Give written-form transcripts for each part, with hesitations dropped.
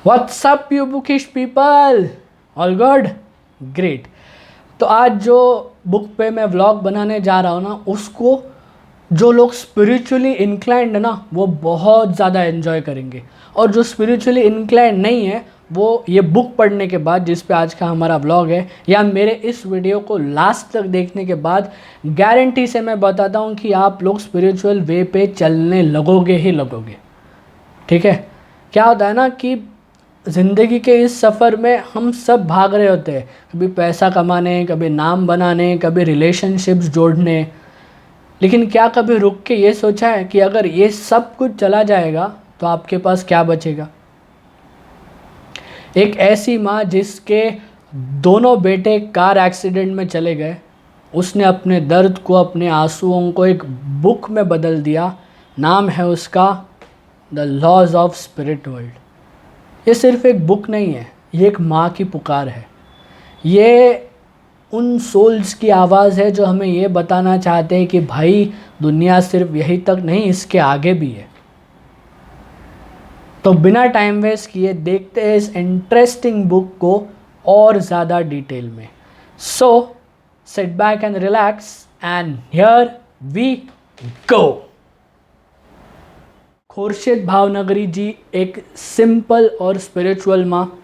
What's up you bookish people, all good, great. तो आज जो बुक पे मैं व्लॉग बनाने जा रहा हूँ ना, उसको जो लोग स्पिरिचुअली इंक्लाइंड है ना, वो बहुत ज़्यादा एंजॉय करेंगे। और जो स्पिरिचुअली इंक्लाइंड नहीं है, वो ये बुक पढ़ने के बाद, जिस पे आज का हमारा व्लॉग है, या मेरे इस वीडियो को लास्ट तक देखने के बाद गारंटी से मैं बताता हूँ कि आप लोग स्पिरिचुअल वे पे चलने लगोगे ही लगोगे। ठीक है। क्या होता है ना कि ज़िंदगी के इस सफ़र में हम सब भाग रहे होते हैं, कभी पैसा कमाने, कभी नाम बनाने, कभी रिलेशनशिप्स जोड़ने। लेकिन क्या कभी रुक के ये सोचा है कि अगर ये सब कुछ चला जाएगा तो आपके पास क्या बचेगा? एक ऐसी माँ जिसके दोनों बेटे कार एक्सीडेंट में चले गए, उसने अपने दर्द को, अपने आंसुओं को एक बुक में बदल दिया। नाम है उसका the laws of spirit world. ये सिर्फ एक बुक नहीं है, ये एक माँ की पुकार है। ये उन सोल्स की आवाज़ है जो हमें ये बताना चाहते हैं कि भाई, दुनिया सिर्फ यहीं तक नहीं, इसके आगे भी है। तो बिना टाइम वेस्ट किए देखते हैं इस इंटरेस्टिंग बुक को और ज़्यादा डिटेल में। So sit back and relax and here we go. Khurshid Bhavnagari ji एक सिंपल और स्पिरिचुअल माँ,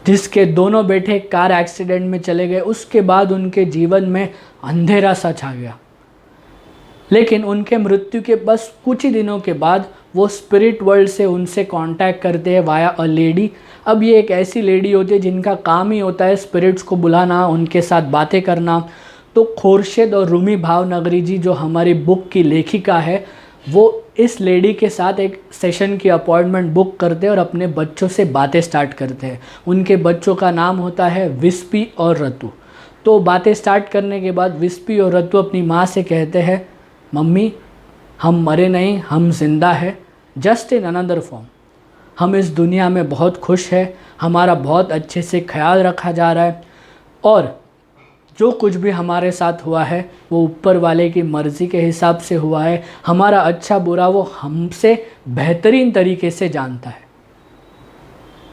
जिसके दोनों बेटे कार एक्सीडेंट में चले गए। उसके बाद उनके जीवन में अंधेरा सा छा गया। लेकिन उनके मृत्यु के बस कुछ ही दिनों के बाद वो स्पिरिट वर्ल्ड से उनसे कांटेक्ट करते हैं वाया अ लेडी। अब ये एक ऐसी लेडी होती है जिनका काम ही होता है स्पिरिट्स को बुलाना, उनके साथ बातें करना। तो खुर्शीद और रूमी भावनगरी जी, जो हमारी बुक की लेखिका है, वो इस लेडी के साथ एक सेशन की अपॉइंटमेंट बुक करते हैं और अपने बच्चों से बातें स्टार्ट करते हैं। उनके बच्चों का नाम होता है विस्पी और रतु। तो बातें स्टार्ट करने के बाद विस्पी और रतु अपनी माँ से कहते हैं, मम्मी, हम मरे नहीं, हम जिंदा है, जस्ट इन अनदर फॉर्म। हम इस दुनिया में बहुत खुश है, हमारा बहुत अच्छे से ख्याल रखा जा रहा है, और जो कुछ भी हमारे साथ हुआ है वो ऊपर वाले की मर्ज़ी के हिसाब से हुआ है। हमारा अच्छा बुरा वो हमसे बेहतरीन तरीके से जानता है।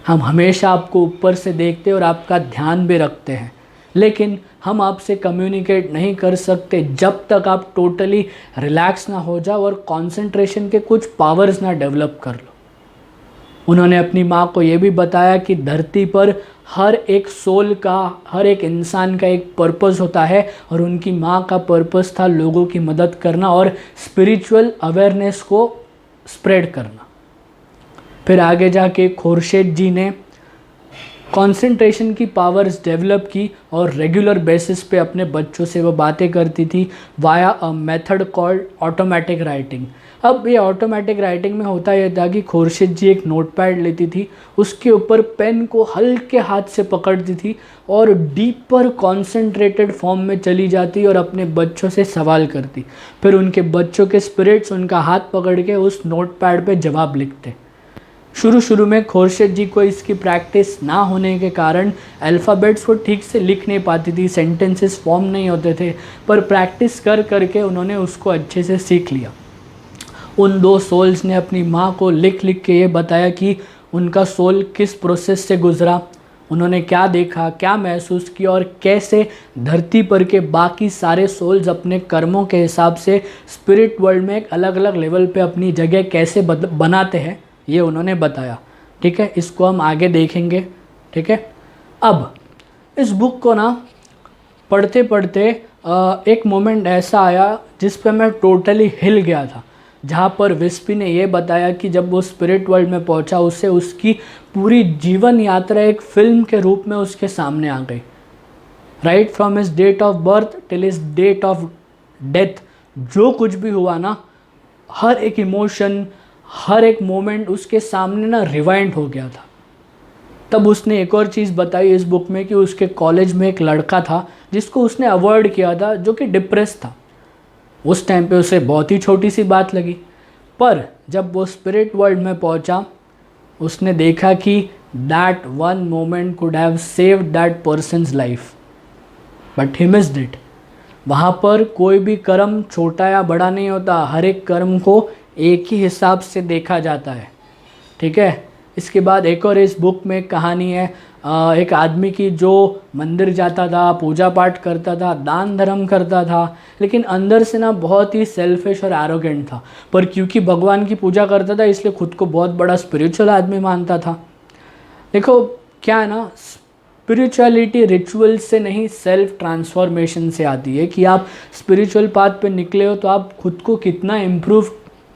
हम हमेशा आपको ऊपर से देखते और आपका ध्यान भी रखते हैं, लेकिन हम आपसे कम्युनिकेट नहीं कर सकते जब तक आप टोटली रिलैक्स ना हो जाओ और कंसंट्रेशन के कुछ पावर्स ना डेवलप कर लो। उन्होंने अपनी माँ को ये भी बताया कि धरती पर हर एक सोल का, हर एक इंसान का एक पर्पस होता है, और उनकी माँ का पर्पस था लोगों की मदद करना और स्पिरिचुअल अवेयरनेस को स्प्रेड करना। फिर आगे जाके खुर्शीद जी ने कंसंट्रेशन की पावर्स डेवलप की और रेगुलर बेसिस पे अपने बच्चों से वो बातें करती थी via a method called automatic writing. अब ये ऑटोमेटिक राइटिंग में होता यह था कि खुर्शीद जी एक नोटपैड लेती थी, उसके ऊपर पेन को हल्के हाथ से पकड़ती थी और डीपर कॉन्सेंट्रेटेड फॉर्म में चली जाती और अपने बच्चों से सवाल करती। फिर उनके बच्चों के स्पिरिट्स उनका हाथ पकड़ के उस नोटपैड पे जवाब लिखते। शुरू में खुर्शीद जी को इसकी प्रैक्टिस ना होने के कारण अल्फ़ाबेट्स को ठीक से लिख नहीं पाती थी, सेंटेंसेस फॉर्म नहीं होते थे, पर प्रैक्टिस कर करके उन्होंने उसको अच्छे से सीख लिया। उन दो सोल्स ने अपनी माँ को लिख लिख के ये बताया कि उनका सोल किस प्रोसेस से गुजरा, उन्होंने क्या देखा, क्या महसूस किया, और कैसे धरती पर के बाकी सारे सोल्स अपने कर्मों के हिसाब से स्पिरिट वर्ल्ड में एक अलग अलग लेवल पे अपनी जगह कैसे बनाते हैं, ये उन्होंने बताया। ठीक है, इसको हम आगे देखेंगे। ठीक है। अब इस बुक को ना पढ़ते पढ़ते एक मोमेंट ऐसा आया जिस पे मैं टोटली हिल गया था, जहाँ पर विस्पी ने ये बताया कि जब वो स्पिरिट वर्ल्ड में पहुँचा, उसे उसकी पूरी जीवन यात्रा एक फिल्म के रूप में उसके सामने आ गई। Right from his date of birth till his date of death, जो कुछ भी हुआ ना, हर एक इमोशन, हर एक मोमेंट उसके सामने ना रिवाइंड हो गया था। तब उसने एक और चीज़ बताई इस बुक में कि उसके कॉलेज में एक लड़का था जिसको उसने अवॉइड किया था, जो कि डिप्रेस था। उस टाइम पे उसे बहुत ही छोटी सी बात लगी, पर जब वो स्पिरिट वर्ल्ड में पहुंचा, उसने देखा कि that one moment could have saved that persons life, but he missed it. वहाँ पर कोई भी कर्म छोटा या बड़ा नहीं होता, हर एक कर्म को एक ही हिसाब से देखा जाता है। ठीक है। इसके बाद एक और इस बुक में एक कहानी है एक आदमी की जो मंदिर जाता था, पूजा पाठ करता था, दान धर्म करता था, लेकिन अंदर से ना बहुत ही सेल्फिश और एरोगेंट था। पर क्योंकि भगवान की पूजा करता था इसलिए खुद को बहुत बड़ा स्पिरिचुअल आदमी मानता था। देखो क्या है ना, स्पिरिचुअलिटी रिचुअल से नहीं सेल्फ ट्रांसफॉर्मेशन से आती है कि आप स्पिरिचुअल पाथ पे निकले हो तो आप खुद को कितना इम्प्रूव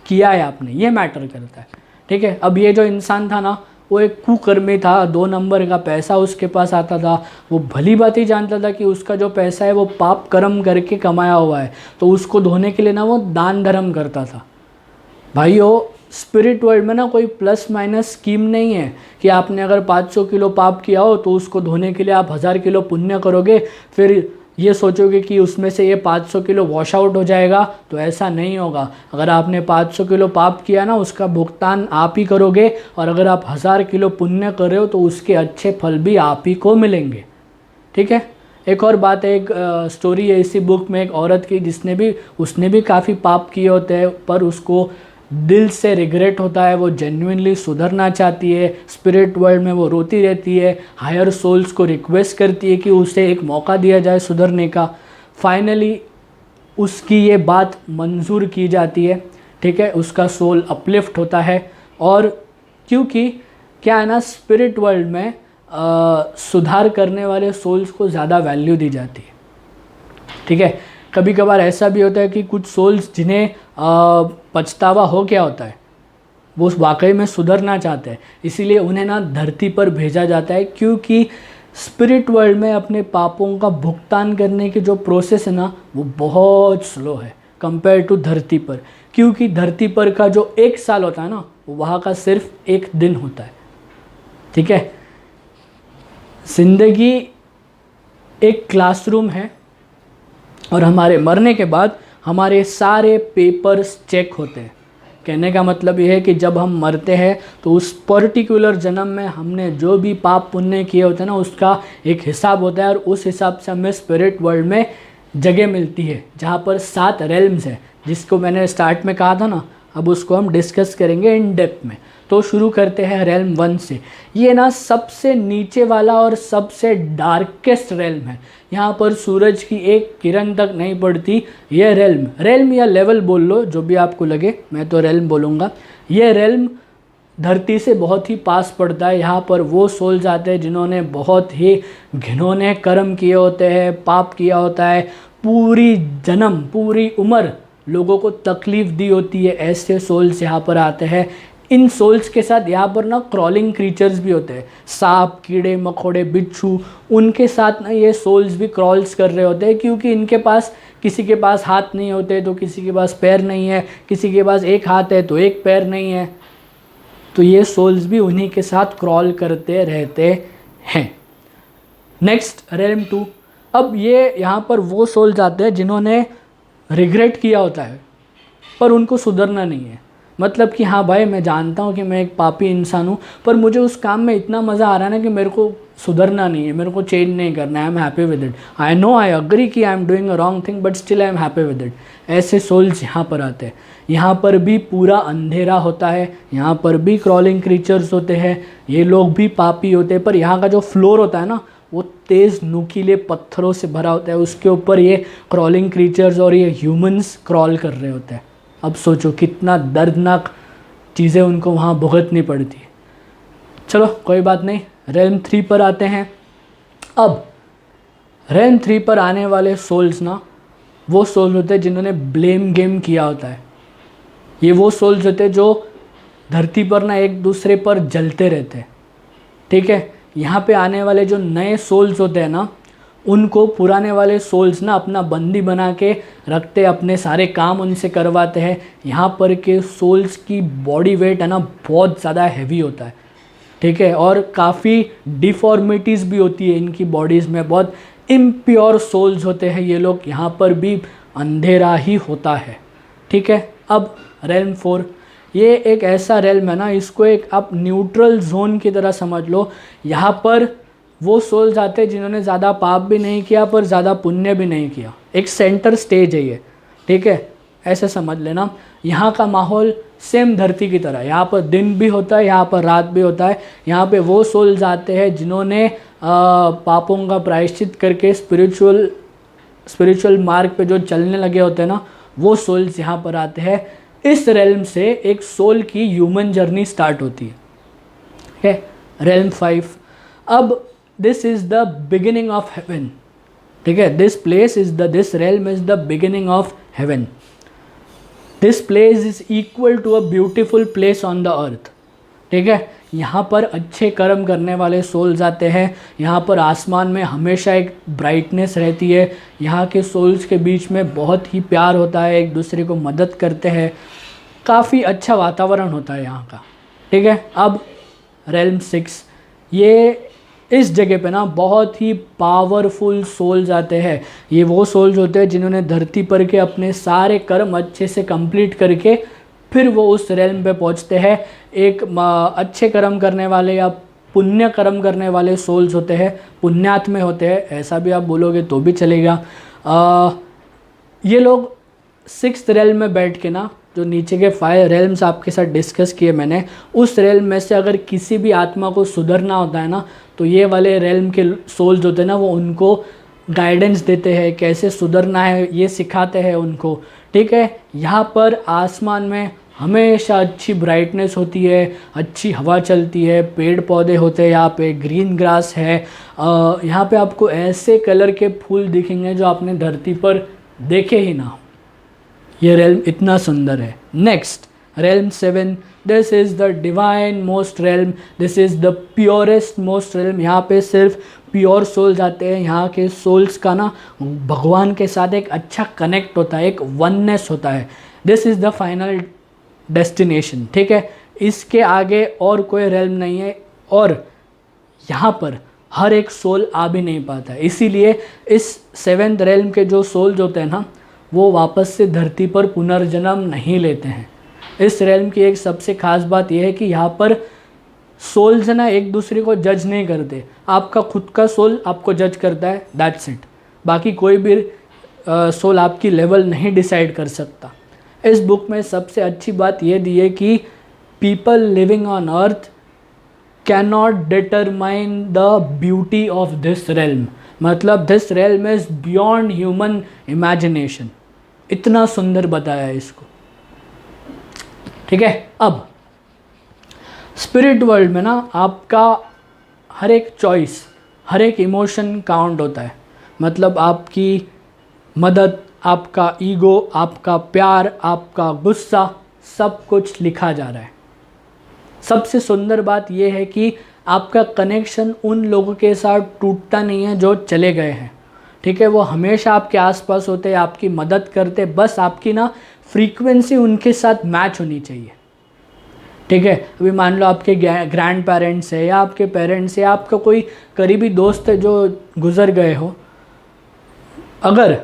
किया है आपने, ये मैटर करता है। ठीक है, अब ये जो इंसान था ना वो एक कुकर्मी था, 2 नंबर का पैसा उसके पास आता था। वो भली बात ही जानता था कि उसका जो पैसा है वो पाप कर्म करके कमाया हुआ है, तो उसको धोने के लिए ना वो दान धर्म करता था। भाइयों, स्पिरिट वर्ल्ड में ना कोई प्लस माइनस स्कीम नहीं है कि आपने अगर 500 किलो पाप किया हो तो उसको धोने के लिए आप 1000 किलो पुण्य करोगे, फिर ये सोचोगे कि उसमें से ये 500 किलो वॉश आउट हो जाएगा, तो ऐसा नहीं होगा। अगर आपने 500 किलो पाप किया ना उसका भुगतान आप ही करोगे, और अगर आप 1000 किलो पुण्य कर रहे हो तो उसके अच्छे फल भी आप ही को मिलेंगे। ठीक है, एक और बात है, एक स्टोरी है इसी बुक में एक औरत की उसने भी काफ़ी पाप किए होते हैं, पर उसको दिल से रिग्रेट होता है, वो जेन्युइनली सुधरना चाहती है। स्पिरिट वर्ल्ड में वो रोती रहती है, हायर सोल्स को रिक्वेस्ट करती है कि उसे एक मौका दिया जाए सुधरने का। फाइनली उसकी ये बात मंजूर की जाती है। ठीक है, उसका सोल अपलिफ्ट होता है। और क्योंकि क्या है ना, स्पिरिट वर्ल्ड में सुधार करने वाले सोल्स को ज़्यादा वैल्यू दी जाती है। ठीक है, कभी कभार ऐसा भी होता है कि कुछ सोल्स जिन्हें पछतावा हो क्या होता है, वो वाकई में सुधरना चाहते हैं, इसीलिए उन्हें ना धरती पर भेजा जाता है। क्योंकि स्पिरिट वर्ल्ड में अपने पापों का भुगतान करने की जो प्रोसेस है ना वो बहुत स्लो है कंपेयर टू धरती पर। क्योंकि धरती पर का जो 1 साल होता है ना वो वहाँ का सिर्फ 1 दिन होता है। ठीक है, जिंदगी एक क्लासरूम है और हमारे मरने के बाद हमारे सारे पेपर्स चेक होते हैं। कहने का मतलब ये है कि जब हम मरते हैं तो उस पर्टिकुलर जन्म में हमने जो भी पाप पुण्य किए होते हैं ना उसका एक हिसाब होता है, और उस हिसाब से हमें स्पिरिट वर्ल्ड में जगह मिलती है जहाँ पर 7 रेल्म्स है, जिसको मैंने स्टार्ट में कहा था ना। अब उसको हम डिस्कस करेंगे इन डेप्थ में। तो शुरू करते हैं रेल्म 1 से। ये ना सबसे नीचे वाला और सबसे डार्केस्ट रेल्म है। यहाँ पर सूरज की एक किरण तक नहीं पड़ती। ये रेल्म या लेवल बोल लो, जो भी आपको लगे, मैं तो रेल्म बोलूँगा। ये रेल्म धरती से बहुत ही पास पड़ता है। यहाँ पर वो सोल्स आते हैं जिन्होंने बहुत ही घिनौने कर्म किए होते हैं, पाप किया होता है, पूरी जन्म पूरी उम्र लोगों को तकलीफ़ दी होती है। ऐसे सोल्स यहाँ पर आते हैं। इन सोल्स के साथ यहाँ पर ना क्रॉलिंग क्रीचर्स भी होते हैं, सांप, कीड़े मकोड़े, बिच्छू, उनके साथ ना ये सोल्स भी क्रॉल्स कर रहे होते हैं। क्योंकि इनके पास, किसी के पास हाथ नहीं होते तो किसी के पास पैर नहीं है, किसी के पास एक हाथ है तो एक पैर नहीं है, तो ये सोल्स भी उन्हीं के साथ क्रॉल करते रहते हैं। Next realm 2। अब ये यहाँ पर वो सोल्स आते हैं जिन्होंने रिग्रेट किया होता है पर उनको सुधरना नहीं है। मतलब कि हाँ भाई, मैं जानता हूँ कि मैं एक पापी इंसान हूँ, पर मुझे उस काम में इतना मज़ा आ रहा है ना कि मेरे को सुधरना नहीं है, मेरे को चेंज नहीं करना है। I am happy with it. I know, I agree कि I am doing a wrong thing, but still I am happy with it. ऐसे सोल्स यहाँ पर आते हैं। यहाँ पर भी पूरा अंधेरा होता है, यहाँ पर भी क्रॉलिंग क्रीचर्स होते हैं, ये लोग भी पापी होते हैं। पर यहाँ का जो फ्लोर होता है ना वो तेज़ नुकीले पत्थरों से भरा होता है, उसके ऊपर ये क्रॉलिंग क्रीचर्स और ये ह्यूमंस क्रॉल कर रहे होते हैं। अब सोचो कितना दर्दनाक चीज़ें उनको वहाँ भुगतनी पड़ती है। चलो कोई बात नहीं, रेल्म 3 पर आते हैं। अब रेल्म 3 पर आने वाले सोल्स ना वो सोल्स होते हैं जिन्होंने ब्लेम गेम किया होता है। ये वो सोल्स होते हैं जो धरती पर ना एक दूसरे पर जलते रहते हैं। ठीक है, यहाँ पे आने वाले जो नए सोल्स होते हैं ना उनको पुराने वाले सोल्स ना अपना बंदी बना के रखते, अपने सारे काम उनसे करवाते हैं। यहाँ पर के सोल्स की बॉडी वेट है ना बहुत ज़्यादा हैवी होता है। ठीक है, और काफ़ी डिफॉर्मिटीज़ भी होती है इनकी बॉडीज़ में, बहुत इम्प्योर सोल्स होते हैं ये लोग। यहाँ पर भी अंधेरा ही होता है। ठीक है, अब रेल्म 4। ये एक ऐसा रेल्म है ना, इसको एक आप न्यूट्रल जोन की तरह समझ लो। यहाँ पर वो सोल्स आते हैं जिन्होंने ज़्यादा पाप भी नहीं किया पर ज़्यादा पुण्य भी नहीं किया। एक सेंटर स्टेज है ये। ठीक है, ऐसे समझ लेना। यहाँ का माहौल सेम धरती की तरह, यहाँ पर दिन भी होता है, यहाँ पर रात भी होता है। यहाँ पे वो सोल्स आते हैं जिन्होंने पापों का प्रायश्चित करके स्पिरिचुअल मार्ग पे जो चलने लगे होते हैं ना, वो सोल्स यहाँ पर आते हैं। इस रेल्म से एक सोल की ह्यूमन जर्नी स्टार्ट होती है, ठीक है। रेल्म 5, अब this is the beginning of heaven, ठीक है। This realm is the beginning of heaven. This place is equal to a beautiful place on the earth, ठीक है। यहाँ पर अच्छे कर्म करने वाले सोल्स आते हैं। यहाँ पर आसमान में हमेशा एक ब्राइटनेस रहती है। यहाँ के सोल्स के बीच में बहुत ही प्यार होता है, एक दूसरे को मदद करते हैं, काफ़ी अच्छा वातावरण होता है यहाँ का, ठीक है। अब रेल्म 6, ये इस जगह पे ना बहुत ही पावरफुल सोल्स आते हैं। ये वो सोल्स होते हैं जिन्होंने धरती पर के अपने सारे कर्म अच्छे से कंप्लीट करके फिर वो उस रेल्म पे पहुंचते हैं। एक अच्छे कर्म करने वाले या पुण्य कर्म करने वाले सोल्स होते हैं, पुण्यात्मे होते हैं, ऐसा भी आप बोलोगे तो भी चलेगा। ये लोग 6th रेल्म में बैठ के ना, जो नीचे के 5 रेल्म्स आपके साथ डिस्कस किए मैंने, उस रेल्म में से अगर किसी भी आत्मा को सुधरना होता है ना, तो ये वाले रेल्म के सोल्स होते हैं ना, वो उनको गाइडेंस देते हैं, कैसे सुधरना है ये सिखाते हैं उनको, ठीक है। यहाँ पर आसमान में हमेशा अच्छी ब्राइटनेस होती है, अच्छी हवा चलती है, पेड़ पौधे होते हैं, यहाँ पे ग्रीन ग्रास है। यहाँ पे आपको ऐसे कलर के फूल दिखेंगे जो आपने धरती पर देखे ही ना हो। ये रेल्म इतना सुंदर है। Next realm 7, this is the divine most realm, this is the purest most realm. यहाँ पे सिर्फ प्योर सोल्स आते हैं। यहाँ के सोल्स का ना भगवान के साथ एक अच्छा कनेक्ट होता है, एक वननेस होता है। This is the final destination, ठीक है। इसके आगे और कोई रेल्म नहीं है, और यहाँ पर हर एक सोल आ भी नहीं पाता है। इसीलिए इस 7th रेल्म के जो सोल्स होते हैं ना, वो वापस से धरती पर पुनर्जन्म नहीं लेते हैं। इस रेल्म की एक सबसे ख़ास बात यह है कि यहाँ पर सोल्स ना एक दूसरे को जज नहीं करते। आपका खुद का सोल आपको जज करता है, दैट्स इट। बाकी कोई भी सोल आपकी लेवल नहीं डिसाइड कर सकता। इस बुक में सबसे अच्छी बात यह दी है कि people living on earth can not determine the beauty of this realm, मतलब this realm is beyond human imagination. इतना सुंदर बताया है इसको, ठीक है। अब स्पिरिट वर्ल्ड में ना आपका हर एक चॉइस, हर एक इमोशन काउंट होता है। मतलब आपकी मदद, आपका ईगो, आपका प्यार, आपका गुस्सा, सब कुछ लिखा जा रहा है। सबसे सुंदर बात यह है कि आपका कनेक्शन उन लोगों के साथ टूटता नहीं है जो चले गए हैं, ठीक है। वो हमेशा आपके आसपास होते हैं, आपकी मदद करते, बस आपकी ना फ्रीक्वेंसी उनके साथ मैच होनी चाहिए, ठीक है। अभी मान लो आपके ग्रैंड पेरेंट्स है, या आपके पेरेंट्स है, या आपका कोई करीबी दोस्त है जो गुजर गए हो, अगर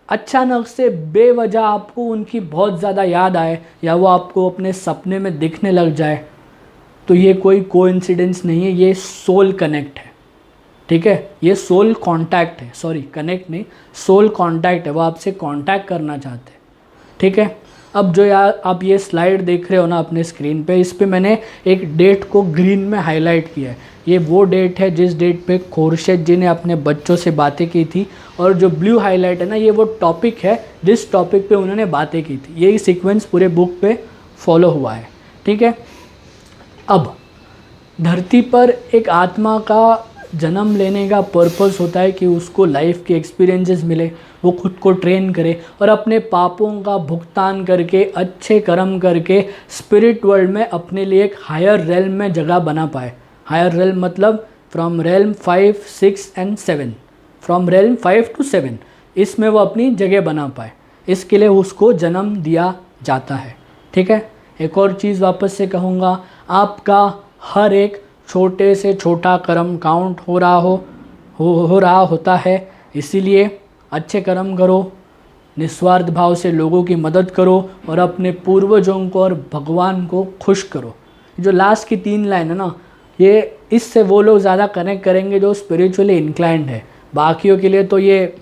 अचानक से बेवजह आपको उनकी बहुत ज़्यादा याद आए, या वो आपको अपने सपने में दिखने लग जाए, तो ये कोई कोइंसिडेंस नहीं है, ये सोल कनेक्ट है, ठीक है। ये सोल कांटेक्ट है, सॉरी कनेक्ट नहीं, सोल कांटेक्ट है। वो आपसे कांटेक्ट करना चाहते हैं, ठीक है। अब जो यार आप ये स्लाइड देख रहे हो ना अपने स्क्रीन पे, इस पे मैंने एक डेट को ग्रीन में हाईलाइट किया है। ये वो डेट है जिस डेट पे खुर्शीद जी ने अपने बच्चों से बातें की थी, और जो ब्लू हाईलाइट है ना, ये वो टॉपिक है जिस टॉपिक पे उन्होंने बातें की थी। यही सीक्वेंस पूरे बुक पे फॉलो हुआ है, ठीक है। अब धरती पर एक आत्मा का जन्म लेने का पर्पस होता है कि उसको लाइफ के एक्सपीरियंसेस मिले, वो खुद को ट्रेन करे और अपने पापों का भुगतान करके, अच्छे कर्म करके स्पिरिट वर्ल्ड में अपने लिए एक हायर रेल्म में जगह बना पाए। हायर रेल्म मतलब from realm 5, 6 and 7, from realm 5 to 7, इसमें वो अपनी जगह बना पाए। इसके लिए उसको जन्म दिया जाता है, ठीक है। एक और चीज़ वापस से कहूँगा, आपका हर एक छोटे से छोटा कर्म काउंट हो रहा होता है। इसीलिए अच्छे कर्म करो, निस्वार्थ भाव से लोगों की मदद करो, और अपने पूर्वजों को और भगवान को खुश करो। जो लास्ट की 3 लाइन है ना, ये इससे वो लोग ज़्यादा कनेक्ट करेंगे जो स्पिरिचुअली इंक्लाइंड है। बाकियों के लिए तो ये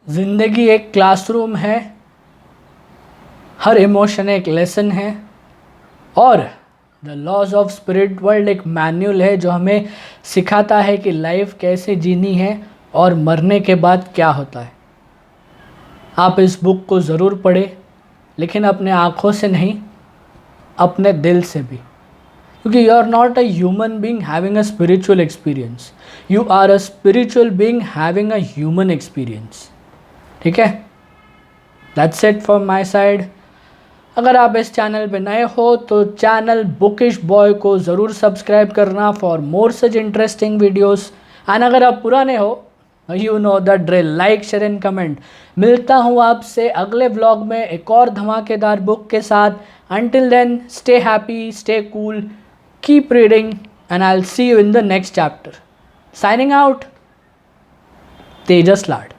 ज़िंदगी एक क्लासरूम है, हर इमोशन एक लेसन है, और the laws of spirit world एक मैनुअल है जो हमें सिखाता है कि लाइफ कैसे जीनी है और मरने के बाद क्या होता है। आप इस बुक को ज़रूर पढ़ें, लेकिन अपने आँखों से नहीं, अपने दिल से भी, क्योंकि you are not a human being having a spiritual experience, you are a spiritual being having a human experience. ठीक है, that's it from my side. अगर आप इस चैनल पे नए हो तो चैनल बुकिश बॉय को ज़रूर सब्सक्राइब करना for more such interesting videos. And अगर आप पुराने हो, you know the drill, like share and comment. मिलता हूँ आपसे अगले व्लॉग में एक और धमाकेदार बुक के साथ। Until then, stay happy, stay cool, keep reading, and I will see you in the next chapter. Signing out, Tejas Lad.